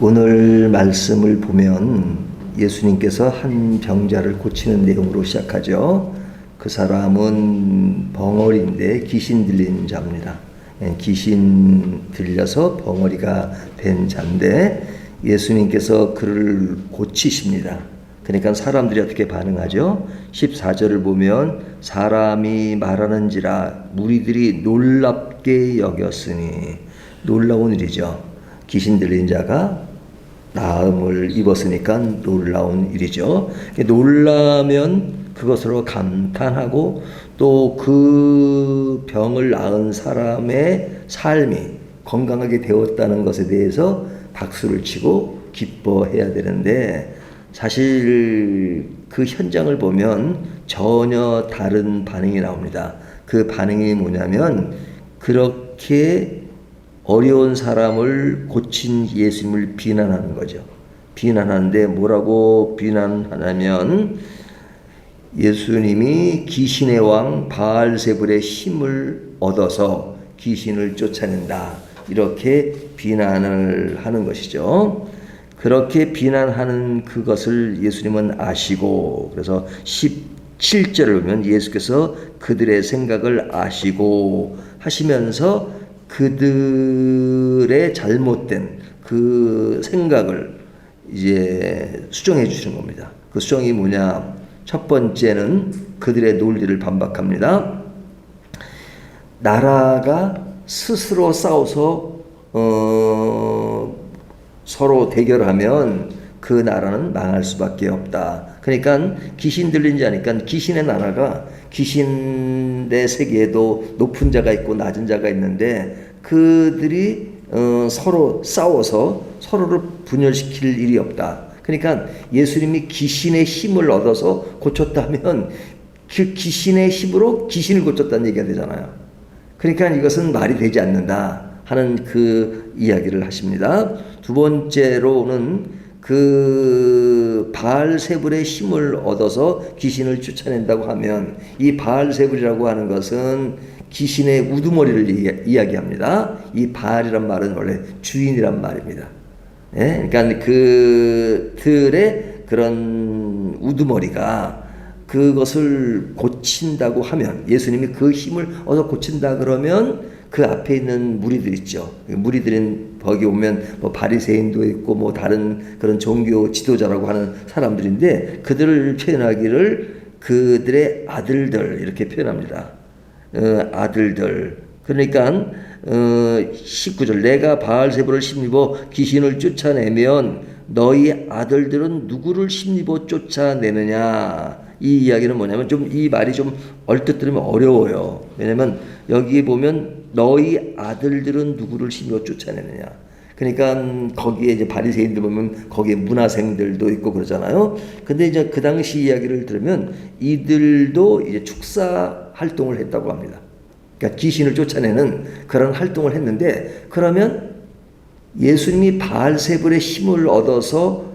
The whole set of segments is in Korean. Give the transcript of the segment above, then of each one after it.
오늘 말씀을 보면 예수님께서 한 병자를 고치는 내용으로 시작하죠. 그 사람은 벙어리인데 귀신 들린 자입니다. 귀신 들려서 벙어리가 된 자인데 예수님께서 그를 고치십니다. 그러니까 사람들이 어떻게 반응하죠? 14절을 보면 사람이 말하는지라 무리들이 놀랍게 여겼으니, 놀라운 일이죠. 귀신 들린 자가 나음을 입었으니까 놀라운 일이죠. 놀라면 그것으로 감탄하고 또 그 병을 나은 사람의 삶이 건강하게 되었다는 것에 대해서 박수를 치고 기뻐해야 되는데, 사실 그 현장을 보면 전혀 다른 반응이 나옵니다. 그 반응이 뭐냐면, 그렇게 어려운 사람을 고친 예수님을 비난하는 거죠. 비난하는데 뭐라고 비난하냐면, 예수님이 귀신의 왕 바알세불의 힘을 얻어서 귀신을 쫓아낸다, 이렇게 비난을 하는 것이죠. 그렇게 비난하는 그것을 예수님은 아시고, 그래서 17절을 보면 예수께서 그들의 생각을 아시고 하시면서 그들의 잘못된 그 생각을 이제 수정해 주시는 겁니다. 그 수정이 뭐냐? 첫 번째는 그들의 논리를 반박합니다. 나라가 스스로 싸워서 서로 대결하면 그 나라는 망할 수밖에 없다. 그러니까 귀신 들린 자니까 귀신의 나라가, 귀신의 세계에도 높은 자가 있고 낮은 자가 있는데 그들이 서로 싸워서 서로를 분열시킬 일이 없다. 그러니까 예수님이 귀신의 힘을 얻어서 고쳤다면 그 귀신의 힘으로 귀신을 고쳤다는 얘기가 되잖아요. 그러니까 이것은 말이 되지 않는다 하는 그 이야기를 하십니다. 두 번째로는 그 바알세불의 힘을 얻어서 귀신을 쫓아낸다고 하면, 이 바알세불이라고 하는 것은 귀신의 우두머리를 이야기합니다. 이 바알이란 말은 원래 주인이란 말입니다. 예? 그러니까 그들의 그런 우두머리가 그것을 고친다고 하면, 예수님이 그 힘을 얻어 고친다 그러면 그 앞에 있는 무리들 있죠. 무리들은 거기 오면 뭐 바리새인도 있고 뭐 다른 그런 종교 지도자라고 하는 사람들인데, 그들을 표현하기를 그들의 아들들 이렇게 표현합니다. 아들들. 그러니까 19절, 내가 바알세불을 힘입어 귀신을 쫓아내면 너희 아들들은 누구를 힘입어 쫓아내느냐. 이 이야기는 뭐냐면, 좀 이 말이 좀 얼뜻 들으면 어려워요. 왜냐면 여기 보면 너희 아들들은 누구를 힘입어 쫓아내느냐. 그러니까 거기에 이제 바리새인들 보면 거기에 문화생들도 있고 그러잖아요. 근데 이제 그 당시 이야기를 들으면 이들도 이제 축사 활동을 했다고 합니다. 그러니까 귀신을 쫓아내는 그런 활동을 했는데, 그러면 예수님이 바알세불의 힘을 얻어서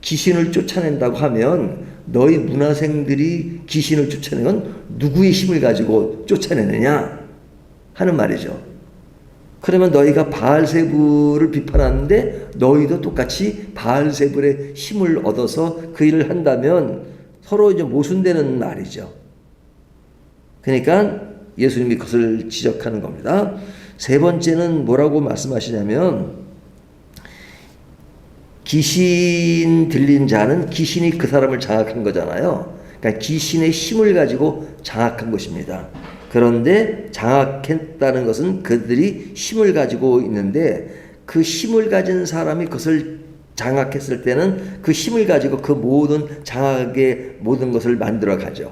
귀신을 쫓아낸다고 하면 너희 문화생들이 귀신을 쫓아내면 누구의 힘을 가지고 쫓아내느냐 하는 말이죠. 그러면 너희가 바알세불을 비판하는데 너희도 똑같이 바알세불의 힘을 얻어서 그 일을 한다면 서로 이제 모순되는 말이죠. 그러니까 예수님이 그것을 지적하는 겁니다. 세 번째는 뭐라고 말씀하시냐면, 귀신 들린 자는 귀신이 그 사람을 장악한 거잖아요. 그러니까 귀신의 힘을 가지고 장악한 것입니다. 그런데 장악했다는 것은 그들이 힘을 가지고 있는데, 그 힘을 가진 사람이 그것을 장악했을 때는 그 힘을 가지고 그 모든 장악의 모든 것을 만들어 가죠.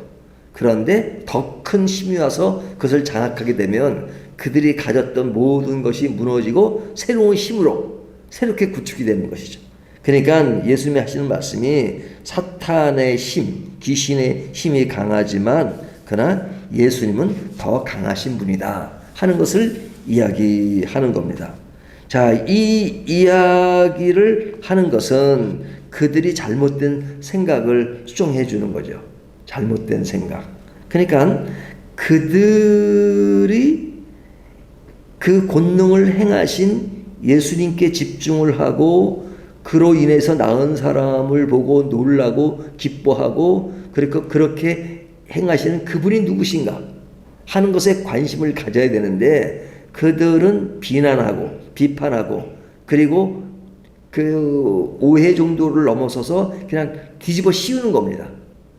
그런데 더 큰 힘이 와서 그것을 장악하게 되면 그들이 가졌던 모든 것이 무너지고 새로운 힘으로 새롭게 구축이 되는 것이죠. 그러니까 예수님이 하시는 말씀이, 사탄의 힘, 귀신의 힘이 강하지만 그러나 예수님은 더 강하신 분이다 하는 것을 이야기하는 겁니다. 자, 이 이야기를 하는 것은 그들이 잘못된 생각을 수정해 주는 거죠. 잘못된 생각. 그러니까 그들이 그 권능을 행하신 예수님께 집중을 하고 그로 인해서 나은 사람을 보고 놀라고 기뻐하고 그렇게 행하시는 그분이 누구신가 하는 것에 관심을 가져야 되는데, 그들은 비난하고 비판하고 그리고 그 오해 정도를 넘어서서 그냥 뒤집어 씌우는 겁니다.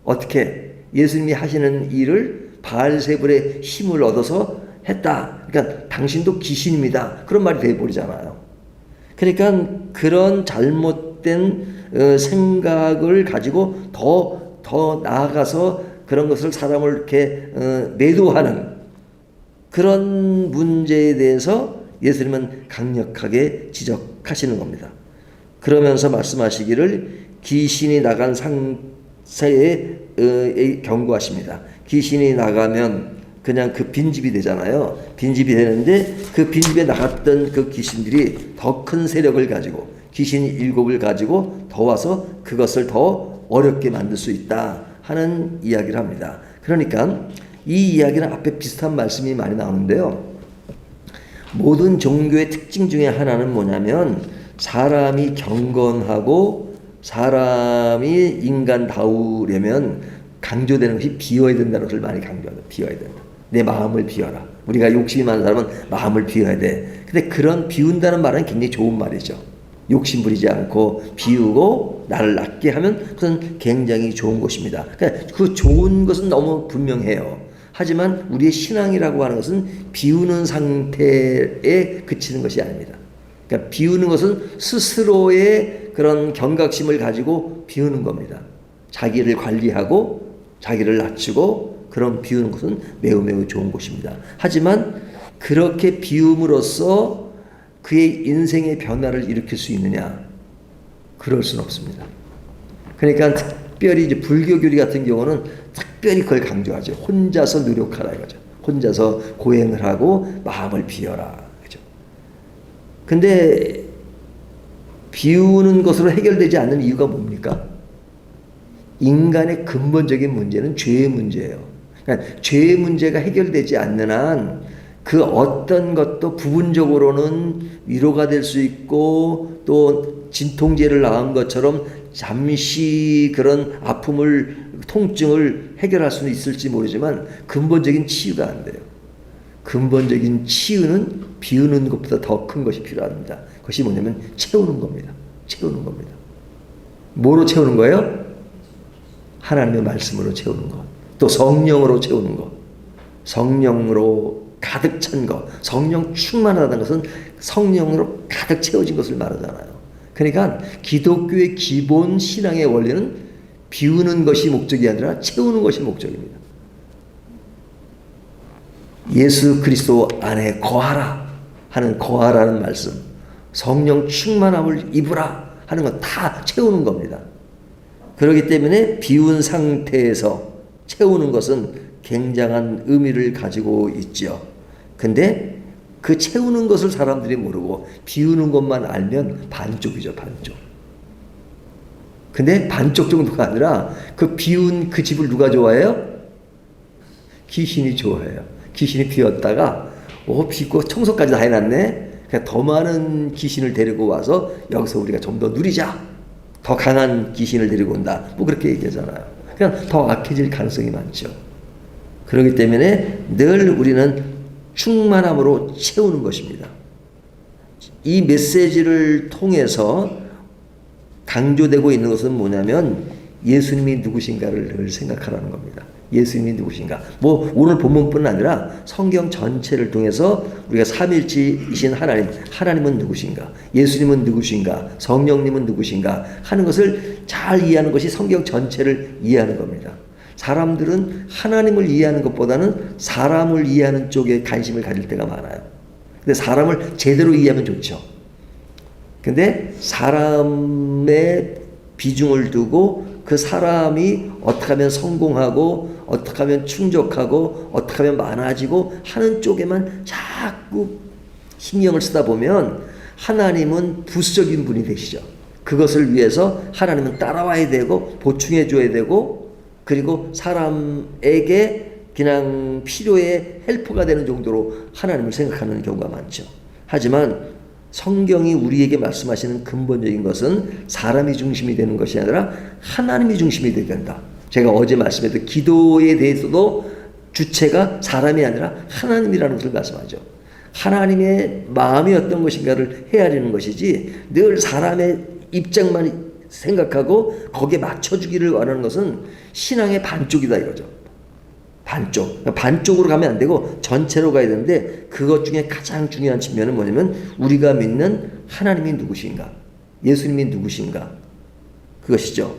어떻게? 예수님이 하시는 일을 바알세불의 힘을 얻어서 했다. 그러니까 당신도 귀신입니다. 그런 말이 돼버리잖아요. 그러니까 그런 잘못된 생각을 가지고 더 나아가서 그런 것을 사람을 이렇게 매도하는 그런 문제에 대해서 예수님은 강력하게 지적하시는 겁니다. 그러면서 말씀하시기를 귀신이 나간 상태에 경고하십니다. 귀신이 나가면 그냥 그 빈집이 되잖아요. 빈집이 되는데 그 빈집에 나갔던 그 귀신들이 더 큰 세력을 가지고 귀신 7을 가지고 더 와서 그것을 더 어렵게 만들 수 있다 하는 이야기를 합니다. 그러니까 이 이야기는 앞에 비슷한 말씀이 많이 나오는데요. 모든 종교의 특징 중에 하나는 뭐냐면 사람이 경건하고 사람이 인간다우려면 강조되는 것이 비워야 된다는 것을 많이 강조합니다. 비워야 된다. 내 마음을 비워라. 우리가 욕심이 많은 사람은 마음을 비워야 돼. 근데 그런 비운다는 말은 굉장히 좋은 말이죠. 욕심 부리지 않고 비우고 나를 낫게 하면 그것은 굉장히 좋은 것입니다. 그러니까 그 좋은 것은 너무 분명해요. 하지만 우리의 신앙이라고 하는 것은 비우는 상태에 그치는 것이 아닙니다. 그러니까 비우는 것은 스스로의 그런 경각심을 가지고 비우는 겁니다. 자기를 관리하고 자기를 낮추고 그런 비우는 것은 매우 좋은 것입니다. 하지만 그렇게 비움으로써 그의 인생의 변화를 일으킬 수 있느냐? 그럴 수는 없습니다. 그러니까 특별히 이제 불교 교리 같은 경우는 특별히 그걸 강조하죠. 혼자서 노력하라 이거죠. 혼자서 고행을 하고 마음을 비워라. 그죠? 근데 비우는 것으로 해결되지 않는 이유가 뭡니까? 인간의 근본적인 문제는 죄의 문제예요. 그러니까 죄의 문제가 해결되지 않는 한 그 어떤 것도 부분적으로는 위로가 될 수 있고 또 진통제를 낳은 것처럼 잠시 그런 아픔을 통증을 해결할 수는 있을지 모르지만 근본적인 치유가 안 돼요. 근본적인 치유는 비우는 것보다 더 큰 것이 필요합니다. 그것이 뭐냐면 채우는 겁니다. 채우는 겁니다. 뭐로 채우는 거예요? 하나님의 말씀으로 채우는 것. 또 성령으로 채우는 것. 성령으로 가득 찬 것. 성령 충만하다는 것은 성령으로 가득 채워진 것을 말하잖아요. 그러니까 기독교의 기본 신앙의 원리는 비우는 것이 목적이 아니라 채우는 것이 목적입니다. 예수 그리스도 안에 거하라 하는 거하라는 말씀, 성령 충만함을 입으라 하는 건 다 채우는 겁니다. 그렇기 때문에 비운 상태에서 채우는 것은 굉장한 의미를 가지고 있죠. 근데 그 채우는 것을 사람들이 모르고 비우는 것만 알면 반쪽이죠, 반쪽. 근데 반쪽 정도가 아니라 그 비운 그 집을 누가 좋아해요? 귀신이 좋아해요. 귀신이 비웠다가 비고 청소까지 다 해놨네. 그냥 더 많은 귀신을 데리고 와서 여기서 우리가 좀 더 누리자. 더 강한 귀신을 데리고 온다. 뭐 그렇게 얘기하잖아요. 그냥 더 악해질 가능성이 많죠. 그렇기 때문에 늘 우리는 충만함으로 채우는 것입니다. 이 메시지를 통해서 강조되고 있는 것은 뭐냐면 예수님이 누구신가를 늘 생각하라는 겁니다. 예수님이 누구신가? 뭐 오늘 본문뿐 아니라 성경 전체를 통해서 우리가 삼일체이신 하나님은 누구신가? 예수님은 누구신가? 성령님은 누구신가? 하는 것을 잘 이해하는 것이 성경 전체를 이해하는 겁니다. 사람들은 하나님을 이해하는 것보다는 사람을 이해하는 쪽에 관심을 가질 때가 많아요. 근데 사람을 제대로 이해하면 좋죠. 근데 사람의 비중을 두고 그 사람이 어떻게 하면 성공하고 어떻게 하면 충족하고 어떻게 하면 많아지고 하는 쪽에만 자꾸 신경을 쓰다 보면 하나님은 부수적인 분이 되시죠. 그것을 위해서 하나님은 따라와야 되고 보충해 줘야 되고 그리고 사람에게 그냥 필요에 헬퍼가 되는 정도로 하나님을 생각하는 경우가 많죠. 하지만 성경이 우리에게 말씀하시는 근본적인 것은 사람이 중심이 되는 것이 아니라 하나님이 중심이 되게 된다. 제가 어제 말씀했던 기도에 대해서도 주체가 사람이 아니라 하나님이라는 것을 말씀하죠. 하나님의 마음이 어떤 것인가를 헤아리는 것이지 늘 사람의 입장만 생각하고 거기에 맞춰주기를 원하는 것은 신앙의 반쪽이다 이거죠. 반쪽으로 가면 안 되고 전체로 가야 되는데 그것 중에 가장 중요한 측면은 뭐냐면 우리가 믿는 하나님이 누구신가, 예수님이 누구신가, 그것이죠.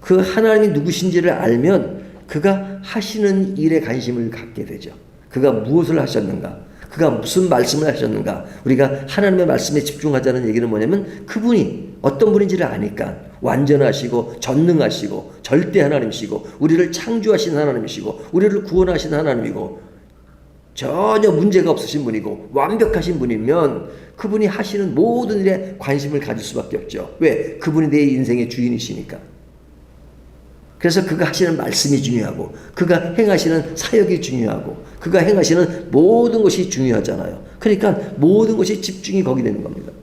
그 하나님이 누구신지를 알면 그가 하시는 일에 관심을 갖게 되죠. 그가 무엇을 하셨는가, 그가 무슨 말씀을 하셨는가. 우리가 하나님의 말씀에 집중하자는 얘기는 뭐냐면 그분이 어떤 분인지를 아니까 완전하시고 전능하시고 절대 하나님이시고 우리를 창조하신 하나님이시고 우리를 구원하신 하나님이고 전혀 문제가 없으신 분이고 완벽하신 분이면 그분이 하시는 모든 일에 관심을 가질 수밖에 없죠. 왜? 그분이 내 인생의 주인이시니까. 그래서 그가 하시는 말씀이 중요하고 그가 행하시는 사역이 중요하고 그가 행하시는 모든 것이 중요하잖아요. 그러니까 모든 것이 집중이 거기 되는 겁니다.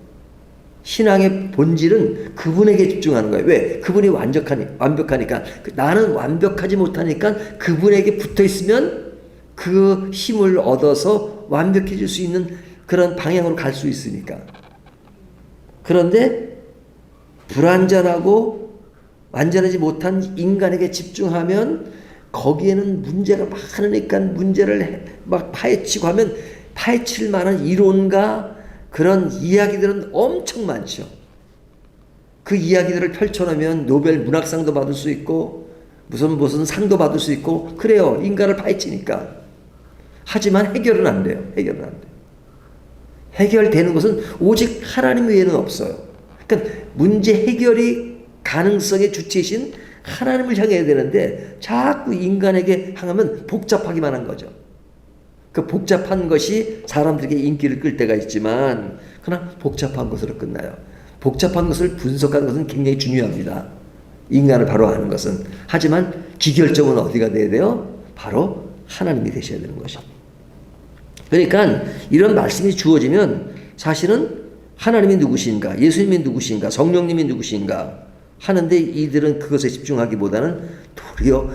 신앙의 본질은 그분에게 집중하는 거예요. 왜? 그분이 완벽하니까. 나는 완벽하지 못하니까 그분에게 붙어 있으면 그 힘을 얻어서 완벽해질 수 있는 그런 방향으로 갈 수 있으니까. 그런데 불완전하고 완전하지 못한 인간에게 집중하면 거기에는 문제가 많으니까 문제를 막 파헤치고 하면 파헤칠 만한 이론과 그런 이야기들은 엄청 많죠. 그 이야기들을 펼쳐놓으면 노벨 문학상도 받을 수 있고 무슨 상도 받을 수 있고 그래요. 인간을 파헤치니까. 하지만 해결은 안 돼요. 해결은 안 돼요. 해결되는 것은 오직 하나님 외에는 없어요. 그러니까 문제 해결이 가능성의 주체이신 하나님을 향해야 되는데 자꾸 인간에게 향하면 복잡하기만 한 거죠. 그 복잡한 것이 사람들에게 인기를 끌 때가 있지만 그러나 복잡한 것으로 끝나요. 복잡한 것을 분석하는 것은 굉장히 중요합니다. 인간을 바로 아는 것은. 하지만 기결점은 어디가 돼야 돼요? 바로 하나님이 되셔야 되는 것입니다. 그러니까 이런 말씀이 주어지면 사실은 하나님이 누구신가, 예수님이 누구신가, 성령님이 누구신가 하는데 이들은 그것에 집중하기보다는 도리어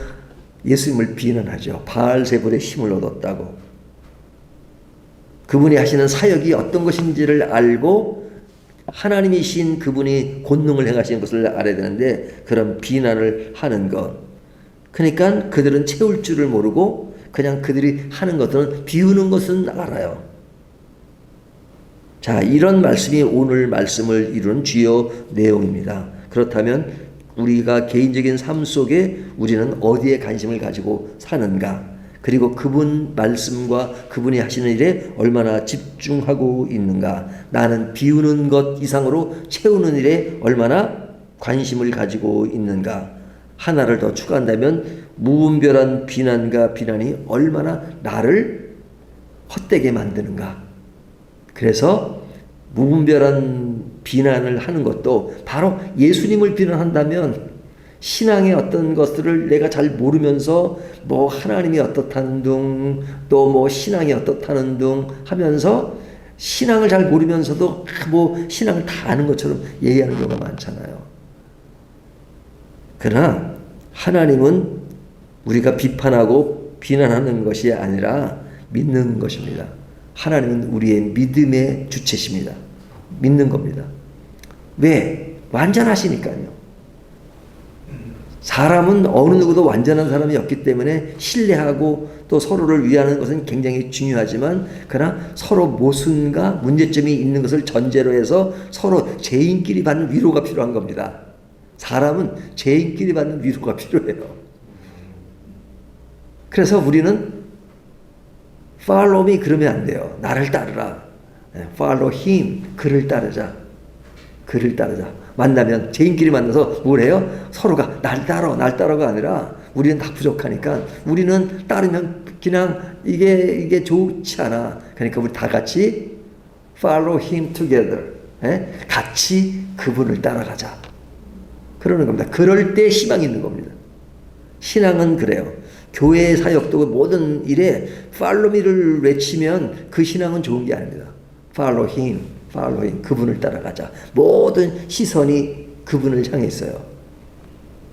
예수님을 비난하죠. 바알세불의 힘을 얻었다고. 그분이 하시는 사역이 어떤 것인지를 알고 하나님이신 그분이 권능을 행하시는 것을 알아야 되는데 그런 비난을 하는 것. 그러니까 그들은 채울 줄을 모르고 그냥 그들이 하는 것들은 비우는 것은 알아요. 자, 이런 말씀이 오늘 말씀을 이루는 주요 내용입니다. 그렇다면 우리가 개인적인 삶 속에 우리는 어디에 관심을 가지고 사는가? 그리고 그분 말씀과 그분이 하시는 일에 얼마나 집중하고 있는가? 나는 비우는 것 이상으로 채우는 일에 얼마나 관심을 가지고 있는가? 하나를 더 추가한다면 무분별한 비난과 비난이 얼마나 나를 헛되게 만드는가? 그래서 무분별한 비난을 하는 것도 바로 예수님을 비난한다면 신앙의 어떤 것들을 내가 잘 모르면서 뭐 하나님이 어떻다는 둥 또 뭐 신앙이 어떻다는 둥 하면서 신앙을 잘 모르면서도 뭐 신앙을 다 아는 것처럼 얘기하는 경우가 많잖아요. 그러나 하나님은 우리가 비판하고 비난하는 것이 아니라 믿는 것입니다. 하나님은 우리의 믿음의 주체십니다. 믿는 겁니다. 왜? 완전하시니까요. 사람은 어느 누구도 완전한 사람이 없기 때문에 신뢰하고 또 서로를 위하는 것은 굉장히 중요하지만 그러나 서로 모순과 문제점이 있는 것을 전제로 해서 서로 죄인끼리 받는 위로가 필요한 겁니다. 사람은 죄인끼리 받는 위로가 필요해요. 그래서 우리는 follow me 그러면 안 돼요. 나를 따르라. follow him. 그를 따르자. 그를 따르자. 만나면 죄인끼리 만나서 뭘 해요? 서로가 날 따라가 아니라 우리는 다 부족하니까 우리는 따르면 그냥 이게 좋지 않아. 그러니까 우리 다 같이 follow him together. 같이 그분을 따라가자. 그러는 겁니다. 그럴 때 희망이 있는 겁니다. 신앙은 그래요. 교회의 사역도 모든 일에 follow me를 외치면 그 신앙은 좋은 게 아닙니다. follow him, following, 그분을 따라가자. 모든 시선이 그분을 향해 있어요.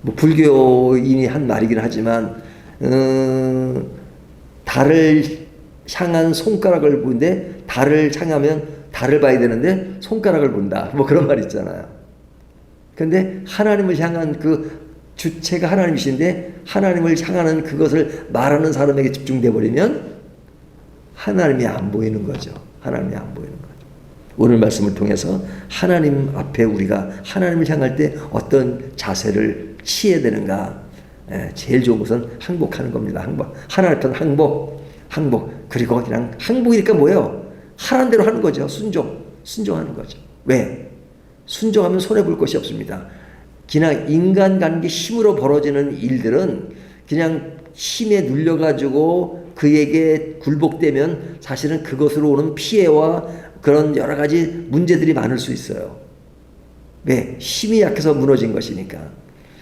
뭐 불교인이 한 말이긴 하지만 달을 향한 손가락을 보는데 달을 향하면 달을 봐야 되는데 손가락을 본다. 뭐 그런 말 있잖아요. 근데 하나님을 향한 그 주체가 하나님이신데 하나님을 향하는 그것을 말하는 사람에게 집중돼 버리면 하나님이 안 보이는 거죠. 하나님이 안 보이는 거죠. 오늘 말씀을 통해서 하나님 앞에 우리가 하나님을 향할 때 어떤 자세를 취해야 되는가. 제일 좋은 것은 항복하는 겁니다. 항복. 하나님 앞에는 항복. 그리고 그냥 항복이니까 뭐예요? 하라는 대로 하는 거죠. 순종하는 거죠. 왜? 순종하면 손해볼 것이 없습니다. 그냥 인간관계 힘으로 벌어지는 일들은 그냥 힘에 눌려가지고 그에게 굴복되면 사실은 그것으로 오는 피해와 그런 여러 가지 문제들이 많을 수 있어요. 왜? 힘이 약해서 무너진 것이니까.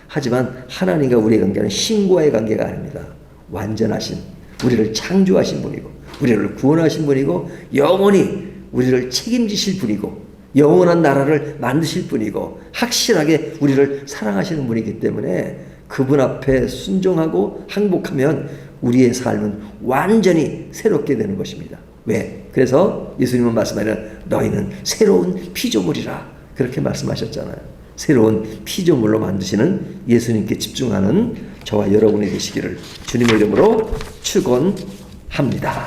하지만 하나님과 우리의 관계는 힘과의 관계가 아닙니다. 완전하신, 우리를 창조하신 분이고 우리를 구원하신 분이고 영원히 우리를 책임지실 분이고 영원한 나라를 만드실 분이고 확실하게 우리를 사랑하시는 분이기 때문에 그분 앞에 순종하고 항복하면 우리의 삶은 완전히 새롭게 되는 것입니다. 왜? 그래서 예수님은 말씀하시는 너희는 새로운 피조물이라 그렇게 말씀하셨잖아요. 새로운 피조물로 만드시는 예수님께 집중하는 저와 여러분이 되시기를 주님의 이름으로 축원합니다.